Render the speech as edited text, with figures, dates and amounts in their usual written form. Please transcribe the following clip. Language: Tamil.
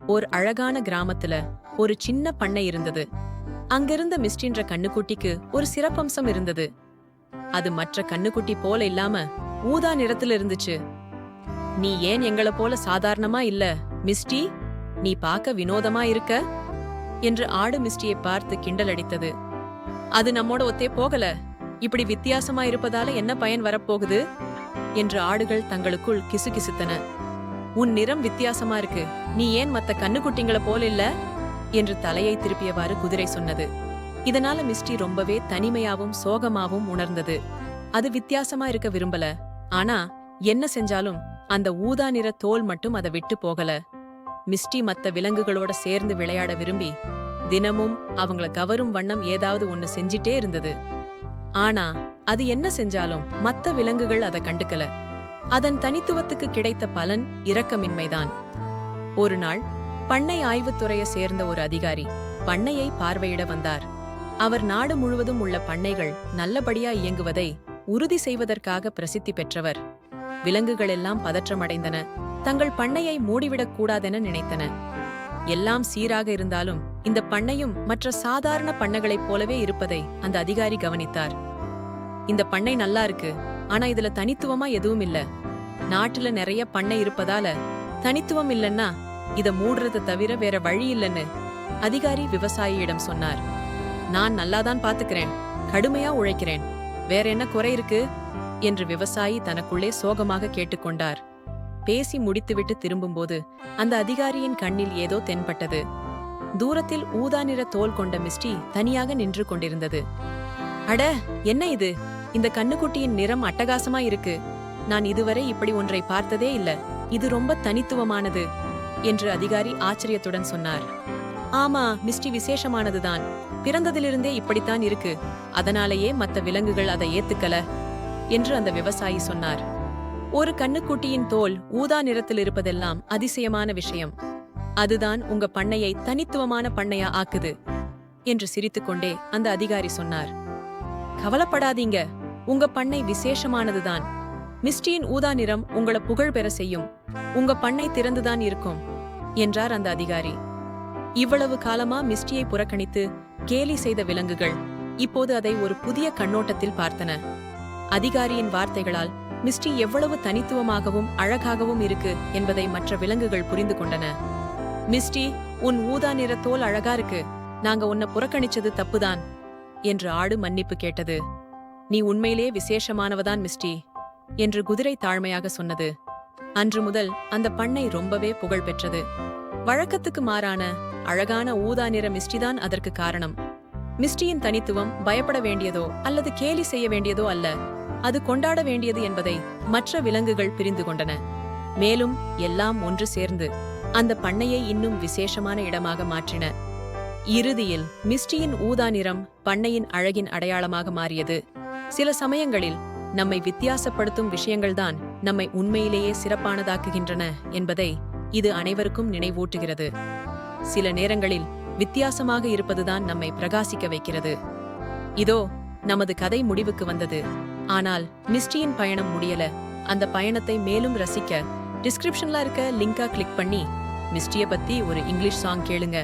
ஒரு அழகான கிராமத்துல ஒரு சின்ன பண்ணை இருந்தது. அங்கிருந்த மிஸ்டின்ற கண்ணுக்குட்டிக்கு ஒரு சிறப்பம்சம் இருந்தது. அது மற்ற கண்ணுக்குட்டி போல இல்லாம ஊதா நிறத்துல இருந்துச்சு. நீ ஏன் எங்கள போல சாதாரணமா இல்ல மிஸ்டி? நீ பார்க்க வினோதமா இருக்க என்று ஆடு மிஸ்டியை பார்த்து கிண்டல் அடித்தது. அது நம்மோட ஒத்தே போகல. இப்படி வித்தியாசமா இருப்பதால என்ன பயன் வரப்போகுது என்று ஆடுகள் தங்களுக்குள் கிசுகிசுத்தன. உன் நிறம் வித்தியாசமா இருக்கு, நீ ஏன் மத்த கண்ணுக்குட்டிங்கள போல இல்ல என்று தலையை திருப்பியவாறு குதிரை சொன்னது. இதனால மிஸ்டி ரொம்பவே தனிமையாவும் சோகமாவும் உணர்ந்தது. அது வித்தியாசமா இருக்க விரும்பல. ஆனா என்ன செஞ்சாலும் அந்த ஊதா நிற தோல் மட்டும் அதை விட்டு போகல. மிஸ்டி மத்த விலங்குகளோட சேர்ந்து விளையாட விரும்பி தினமும் அவங்கள கவரும் வண்ணம் ஏதாவது ஒன்னு செஞ்சிட்டே இருந்தது. ஆனா அது என்ன செஞ்சாலும் மத்த விலங்குகள் அதை கண்டுக்கல. அதன் தனித்துவத்துக்கு கிடைத்த பலன் இரக்கமின்மைதான். ஒரு நாள் பண்ணை ஆய்வுத்துறையை சேர்ந்த ஒரு அதிகாரி பண்ணையை பார்வையிட வந்தார். அவர் நாடு முழுவதும் உள்ள பண்ணைகள் நல்லபடியா இயங்குவதை உறுதி செய்வதற்காக பிரசித்தி பெற்றவர். விலங்குகள் எல்லாம் பதற்றமடைந்தன. தங்கள் பண்ணையை மூடிவிடக் கூடாதென நினைத்தன. எல்லாம் சீராக இருந்தாலும் இந்த பண்ணையும் மற்ற சாதாரண பண்ணைகளைப் போலவே இருப்பதை அந்த அதிகாரி கவனித்தார். இந்த பண்ணை நல்லா இருக்கு, ஆனா இதுல தனித்துவமா எதுவும் இல்ல. நாட்டுல நிறைய பண்ணை இருப்பதால தனித்துவம் இல்லன்னா இத மூடுறத தவிர வேற வழி இல்லன்னு அதிகாரி விவசாயியிடம் சொன்னார். நான் நல்லாதான் பாத்துக்கிறேன், கடுமையா உழைக்கிறேன், வேற என்ன குறை இருக்கு என்று விவசாயி தனக்குள்ளே சோகமாக கேட்டுக்கொண்டார். பேசி முடித்துவிட்டு திரும்பும்போது அந்த அதிகாரியின் கண்ணில் ஏதோ தென்பட்டது. தூரத்தில் ஊதா நிற தோல் கொண்ட மிஸ்டி தனியாக நின்று கொண்டிருந்தது. அட, என்ன இது? இந்த கண்ணுக்குட்டியின் நிறம் அட்டகாசமா இருக்கு. நான் இதுவரை இப்படி ஒன்றை பார்த்ததே இல்ல. இது ரொம்ப தனித்துவமானது என்று அதிகாரி ஆச்சரியத்துடன் சொன்னார். ஆமா, மிஸ்டி விசேஷமானதுதான். பிறந்ததிலிருந்தே இப்படித்தான் இருக்கு. அதனாலேயே மத்த விலங்குகள் அதை ஏத்துக்கல என்று அந்த விவசாயி சொன்னார். ஒரு கண்ணுக்குட்டியின் தோல் ஊதா நிறத்தில் இருப்பதெல்லாம் அதிசயமான விஷயம். அதுதான் உங்க பண்ணையை தனித்துவமான பண்ணையா ஆக்குது என்று சிரித்துக்கொண்டே அந்த அதிகாரி சொன்னார். கவலைப்படாதீங்க, உங்க பண்ணை விசேஷமானதுதான். மிஸ்டியின் ஊதா நிறம் உங்களை புகழ் பெற செய்யும். உங்க பண்ணை திறந்துதான் இருக்கும் என்றார் அந்த அதிகாரி. இவ்வளவு காலமா மிஸ்டியை புறக்கணித்து கேலி செய்த விலங்குகள் இப்போது அதை ஒரு புதிய கண்ணோட்டத்தில் பார்த்தன. அதிகாரியின் வார்த்தைகளால் மிஸ்டி எவ்வளவு தனித்துவமாகவும் அழகாகவும் இருக்கு என்பதை மற்ற விலங்குகள் புரிந்து கொண்டன. மிஸ்டி, உன் ஊதா நிற தோல் அழகா இருக்கு. நாங்க உன்னை புறக்கணிச்சது தப்புதான் என்று ஆடு மன்னிப்பு கேட்டது. நீ உண்மையிலே விசேஷமானவதான் மிஸ்டி என்று குதிரை தாழ்மையாக சொன்னது. அன்று முதல் அந்த பண்ணை ரொம்பவே புகழ் பெற்றது. வழக்கத்துக்கு மாறான அழகான ஊதா நிற மிஸ்டிதான் அதற்கு காரணம். மிஸ்டியின் தனித்துவம் பயப்பட வேண்டியதோ அல்லது கேலி செய்ய வேண்டியதோ அல்ல, அது கொண்டாட வேண்டியது என்பதை மற்ற விலங்குகள் புரிந்து கொண்டன. மேலும் எல்லாம் ஒன்று சேர்ந்து அந்த பண்ணையை இன்னும் விசேஷமான இடமாக மாற்றின. இறுதியில் மிஸ்டியின் ஊதா நிறம் பண்ணையின் அழகின் அடையாளமாக மாறியது. சில சமயங்களில் நம்மை வித்தியாசப்படுத்தும் விஷயங்கள்தான் நம்மை உண்மையிலேயே சிறப்பானதாக்குகின்றன என்பதை இது அனைவருக்கும் நினைவூட்டுகிறது. சில நேரங்களில் வித்தியாசமாக இருப்பதுதான் நம்மை பிரகாசிக்க வைக்கிறது. இதோ நமது கதை முடிவுக்கு வந்தது. ஆனால் மிஸ்டியின் பயணம் முடியல. அந்த பயணத்தை மேலும் ரசிக்க டிஸ்கிரிப்ஷன்ல இருக்க லிங்கா கிளிக் பண்ணி மிஸ்டியை பத்தி ஒரு இங்கிலீஷ் சாங் கேளுங்க.